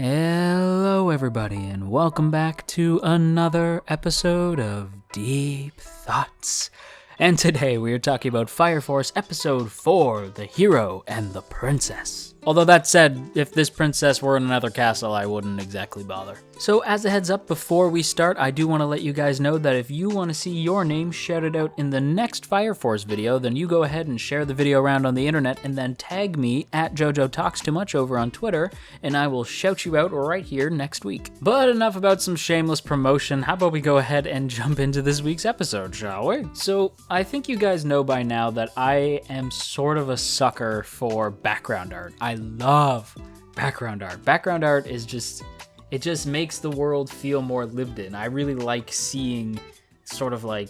Hello everybody and welcome back to another episode of Deep Thoughts. And today we are talking about Fire Force Episode 4, The Hero and the Princess. Although that said, if this princess were in another castle, I wouldn't exactly bother. So as a heads up, before we start, I do want to let you guys know that if you want to see your name shouted out in the next Fire Force video, then you go ahead and share the video around on the internet and then tag me at JoJo Talks Too Much over on Twitter, and I will shout you out right here next week. But enough about some shameless promotion, how about we go ahead and jump into this week's episode, shall we? So, I think you guys know by now that I am sort of a sucker for background art. I love background art. Background art is just, it just makes the world feel more lived in. I really like seeing sort of like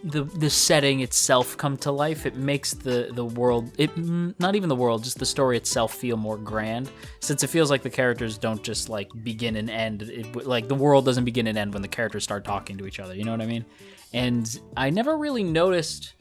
the setting itself come to life. It makes the world, not even the world, just the story itself feel more grand, since it feels like the characters don't just like begin and end. Like the world doesn't begin and end when the characters start talking to each other, you know what I mean? And I never really noticed,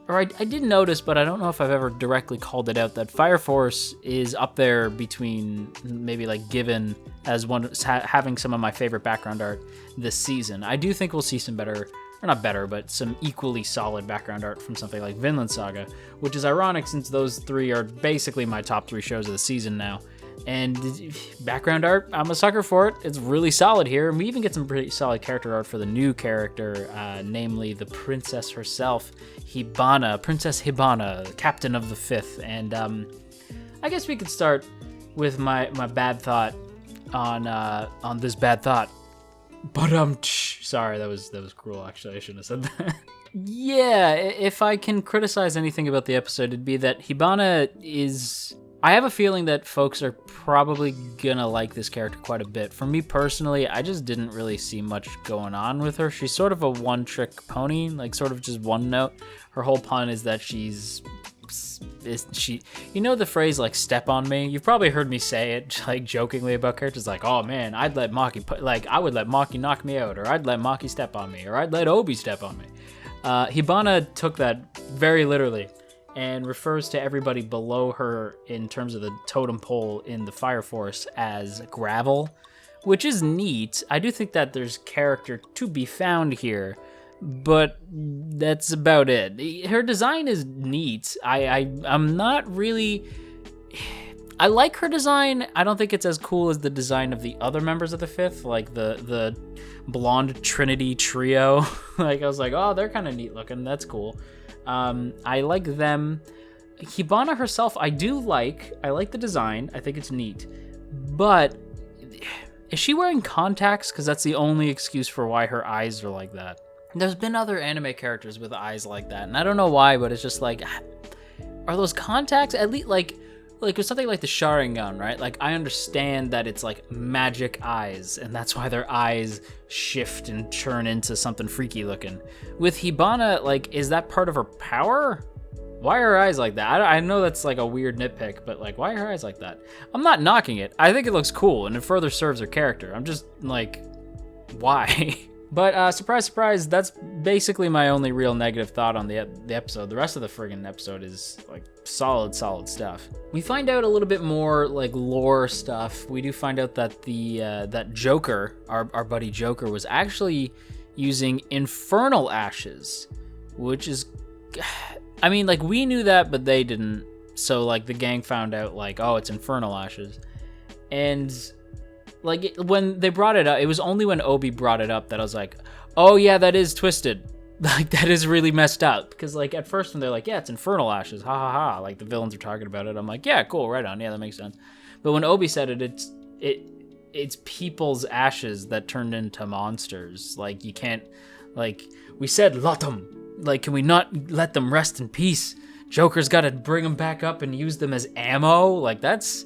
or I did notice, but I don't know if I've ever directly called it out, that Fire Force is up there between maybe like Given as one having some of my favorite background art this season. I do think we'll see some better, or not better, but some equally solid background art from something like Vinland Saga, which is ironic since those three are basically my top 3 shows of the season now. And background art, I'm a sucker for it. It's really solid here. And we even get some pretty solid character art for the new character, namely the princess herself, Hibana, Princess Hibana, Captain of the Fifth. And I guess we could start with my bad thought on this bad thought. But sorry, that was cruel. Actually, I shouldn't have said that. Yeah, if I can criticize anything about the episode, it'd be that Hibana is. I have a feeling that folks are probably gonna like this character quite a bit. For me personally, I just didn't really see much going on with her. She's sort of a one-trick pony, like sort of just one note. Her whole pun is that she, you know the phrase like "step on me"? You've probably heard me say it like jokingly about characters, like, "Oh man, I'd let Maki I would let Maki knock me out, or I'd let Maki step on me, or I'd let Obi step on me." Hibana took that very literally and refers to everybody below her in terms of the totem pole in the Fire Force as gravel, which is neat. I do think that there's character to be found here, but that's about it. Her design is neat. I'm not really. I like her design. I don't think it's as cool as the design of the other members of the Fifth, like the blonde Trinity trio. Like I was like, oh, they're kind of neat looking. That's cool. I like them. Hibana herself, I like the design. I think it's neat. But is she wearing contacts? Because that's the only excuse for why her eyes are like that. There's been other anime characters with eyes like that, and I don't know why, but it's just like, are those contacts? At least like with something like the Sharingan, right? Like I understand that it's like magic eyes, and that's why their eyes shift and turn into something freaky looking. With Hibana, like, is that part of her power? Why are her eyes like that? I know that's like a weird nitpick, but like, why are her eyes like that? I'm not knocking it. I think it looks cool, and it further serves her character. I'm just like, why? But surprise, surprise, that's basically my only real negative thought on the episode. The rest of the friggin' episode is like solid stuff. We find out a little bit more like lore stuff. We do find out that that Joker, our buddy Joker, was actually using infernal ashes, which is, I mean, like we knew that, but they didn't. So like the gang found out like, oh, it's infernal ashes, and like when they brought it up, it was only when Obi brought it up that I was like, oh yeah, that is twisted. Like that is really messed up. Because like at first when they're like, yeah, it's infernal ashes, ha ha ha, like the villains are talking about it, I'm like, yeah, cool, right on, yeah, that makes sense. But when Obi said it, it's people's ashes that turned into monsters. Like you can't, like we said, let them. Like, can we not let them rest in peace? Joker's got to bring them back up and use them as ammo. Like that's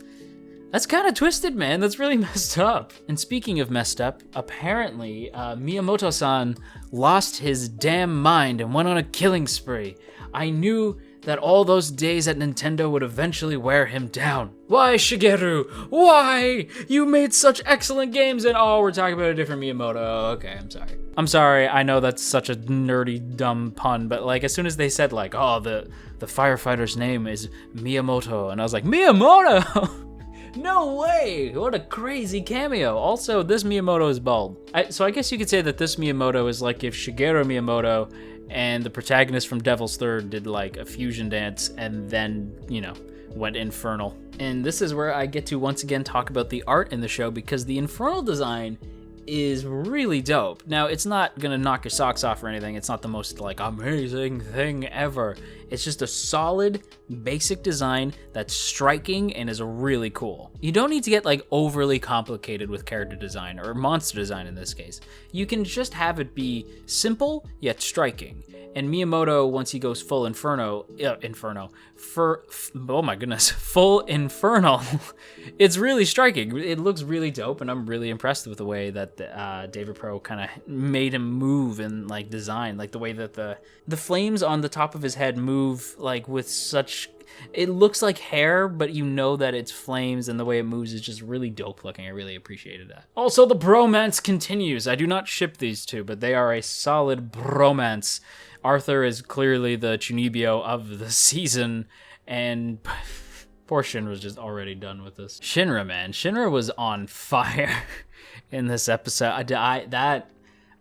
kind of twisted, man. That's really messed up. And speaking of messed up, apparently Miyamoto-san lost his damn mind and went on a killing spree. I knew that all those days at Nintendo would eventually wear him down. Why, Shigeru? Why? You made such excellent games and we're talking about a different Miyamoto. Okay, I'm sorry. I'm sorry, I know that's such a nerdy, dumb pun, but like as soon as they said like, oh, the firefighter's name is Miyamoto, and I was like, Miyamoto? No way! What a crazy cameo. Also, this Miyamoto is bald. So I guess you could say that this Miyamoto is like if Shigeru Miyamoto and the protagonist from Devil's Third did like a fusion dance and then, you know, went infernal. And this is where I get to once again talk about the art in the show, because the infernal design is really dope. Now, it's not gonna knock your socks off or anything. It's not the most like amazing thing ever. It's just a solid basic design that's striking and is really cool. You don't need to get like overly complicated with character design or monster design in this case. You can just have it be simple yet striking. And Miyamoto, once he goes full infernal, oh my goodness, full infernal, it's really striking. It looks really dope, and I'm really impressed with the way that David Pro kind of made him move and like design, like the way that the flames on the top of his head move like with such. It looks like hair, but you know that it's flames, and the way it moves is just really dope looking. I really appreciated that. Also, the bromance continues. I do not ship these two, but they are a solid bromance. Arthur is clearly the Chunibyo of the season, and poor Shinra's just already done with this. Shinra, man. Shinra was on fire in this episode.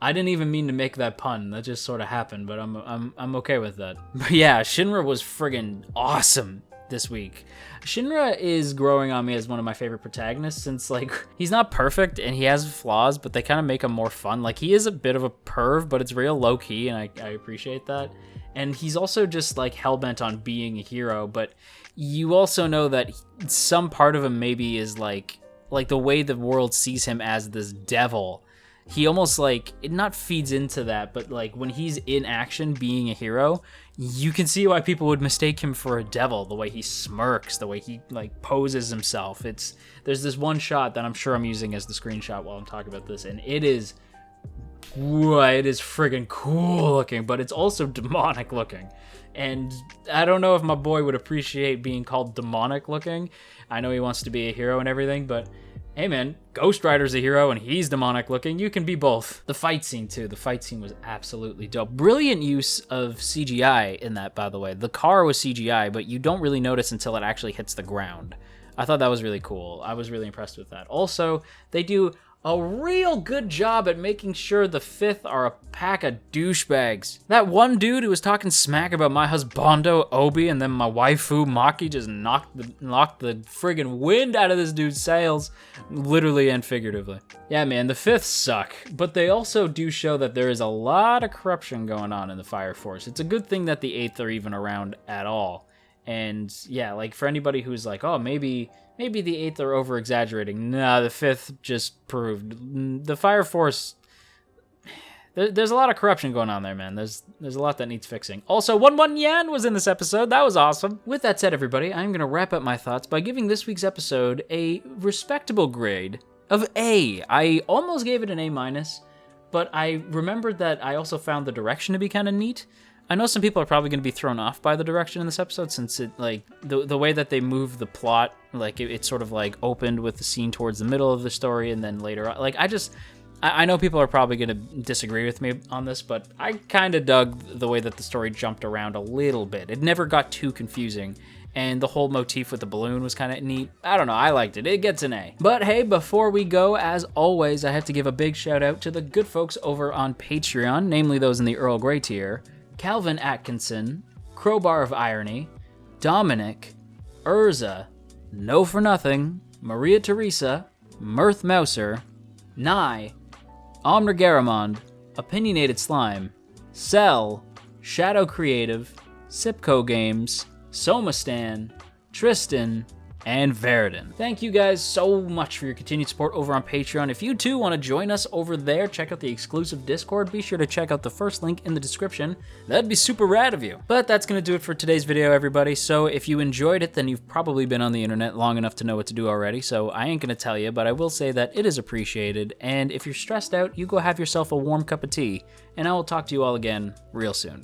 I didn't even mean to make that pun. That just sort of happened, but I'm okay with that. But yeah, Shinra was friggin' awesome this week. Shinra is growing on me as one of my favorite protagonists, since like he's not perfect and he has flaws, but they kind of make him more fun. Like he is a bit of a perv, but it's real low key, and I appreciate that. And he's also just like hellbent on being a hero, but you also know that some part of him maybe is like the way the world sees him as this devil. He almost like, it not feeds into that, but like when he's in action being a hero, you can see why people would mistake him for a devil, the way he smirks, the way he like poses himself. There's this one shot that I'm sure I'm using as the screenshot while I'm talking about this, and it is friggin' cool looking, but it's also demonic looking. And I don't know if my boy would appreciate being called demonic looking. I know he wants to be a hero and everything, but hey man, Ghost Rider's a hero and he's demonic looking. You can be both. The fight scene too. The fight scene was absolutely dope. Brilliant use of CGI in that, by the way. The car was CGI, but you don't really notice until it actually hits the ground. I thought that was really cool. I was really impressed with that. Also, they do a real good job at making sure the fifth are a pack of douchebags. That one dude who was talking smack about my husbando, Obi, and then my waifu, Maki, just knocked the friggin' wind out of this dude's sails, literally and figuratively. Yeah, man, the fifths suck, but they also do show that there is a lot of corruption going on in the Fire Force. It's a good thing that the eighth are even around at all. And yeah, like for anybody who's like, oh, maybe the eighth are over-exaggerating. Nah, the fifth just proved. The Fire Force, there's a lot of corruption going on there, man. There's a lot that needs fixing. Also, 11 Yan was in this episode. That was awesome. With that said, everybody, I'm going to wrap up my thoughts by giving this week's episode a respectable grade of A. I almost gave it an A-, but I remembered that I also found the direction to be kind of neat. I know some people are probably going to be thrown off by the direction in this episode, since it, like, the way that they move the plot, like, it sort of, like, opened with the scene towards the middle of the story, and then later on, like, I know people are probably going to disagree with me on this, but I kind of dug the way that the story jumped around a little bit. It never got too confusing, and the whole motif with the balloon was kind of neat. I don't know, I liked it. It gets an A. But hey, before we go, as always, I have to give a big shout out to the good folks over on Patreon, namely those in the Earl Grey tier: Calvin Atkinson, Crowbar of Irony, Dominic, Urza, No For Nothing, Maria Teresa, Mirth Mouser, Nye, Omner Garamond, Opinionated Slime, Cell, Shadow Creative, Sipco Games, Somastan, Tristan, and Veridin. Thank you guys so much for your continued support over on Patreon. If you too want to join us over there, check out the exclusive Discord. Be sure to check out the first link in the description. That'd be super rad of you. But that's going to do it for today's video, everybody. So if you enjoyed it, then you've probably been on the internet long enough to know what to do already. So I ain't going to tell you, but I will say that it is appreciated. And if you're stressed out, you go have yourself a warm cup of tea. And I will talk to you all again real soon.